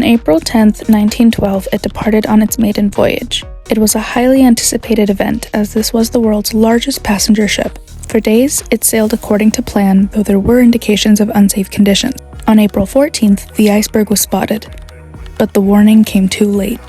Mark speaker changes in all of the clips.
Speaker 1: On April 10, 1912, it departed on its maiden voyage. It was a highly anticipated event, as this was the world's largest passenger ship. For days, it sailed according to plan, though there were indications of unsafe conditions. On April 14th, the Iceberg was spotted, but the warning came too late.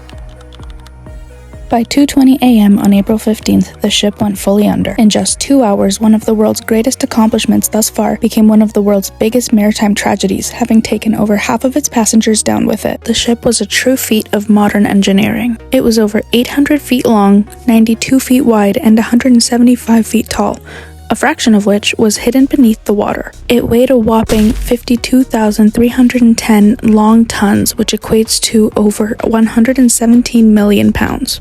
Speaker 1: By 2:20 a.m. on April 15th, the ship went fully under. In just 2 hours, one of the world's greatest accomplishments thus far became one of the world's biggest maritime tragedies, having taken over half of its passengers down with it. The ship was a true feat of modern engineering. It was over 800 feet long, 92 feet wide, and 175 feet tall, a fraction of which was hidden beneath the water. It weighed a whopping 52,310 long tons, which equates to over 117 million pounds.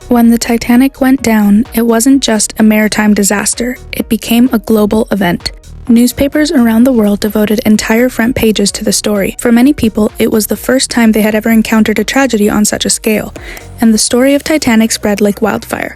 Speaker 1: When the Titanic went down, it wasn't just a maritime disaster, it became a global event. Newspapers around the world devoted entire front pages to the story. For many people, it was the first time they had ever encountered a tragedy on such a scale, and the story of Titanic spread like wildfire.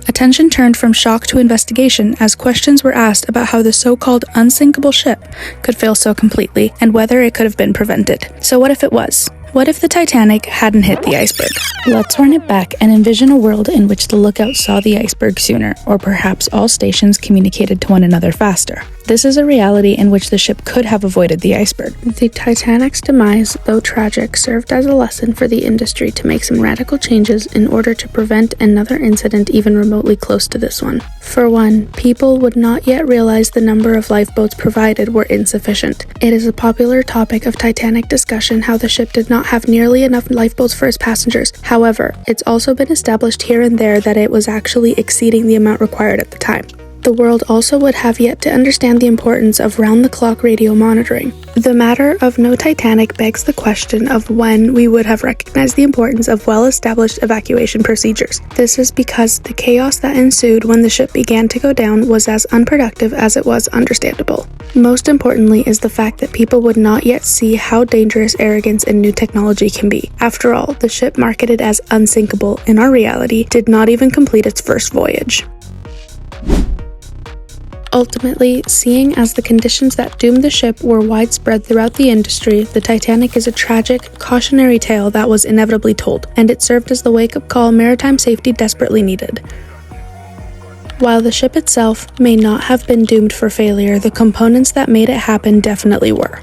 Speaker 1: Attention turned from shock to investigation as questions were asked about how the so-called unsinkable ship could fail so completely and whether it could have been prevented. So what if it was? What if the Titanic hadn't hit the iceberg? Let's run it back and envision a world in which the lookout saw the iceberg sooner, or perhaps all stations communicated to one another faster. This is a reality in which the ship could have avoided the iceberg.
Speaker 2: The Titanic's demise, though tragic, served as a lesson for the industry to make some radical changes in order to prevent another incident even remotely close to this one. For one, people would not yet realize the number of lifeboats provided were insufficient. It is a popular topic of Titanic discussion how the ship did not have nearly enough lifeboats for its passengers. However, it's also been established here and there that it was actually exceeding the amount required at the time. The world also would have yet to understand the importance of round-the-clock radio monitoring. The matter of no Titanic begs the question of when we would have recognized the importance of well-established evacuation procedures. This is because the chaos that ensued when the ship began to go down was as unproductive as it was understandable. Most importantly is the fact that people would not yet see how dangerous arrogance in new technology can be. After all, the ship marketed as unsinkable in our reality did not even complete its first voyage. Ultimately, seeing as the conditions that doomed the ship were widespread throughout the industry, the Titanic is a tragic, cautionary tale that was inevitably told, and it served as the wake-up call maritime safety desperately needed. While the ship itself may not have been doomed for failure, the components that made it happen definitely were.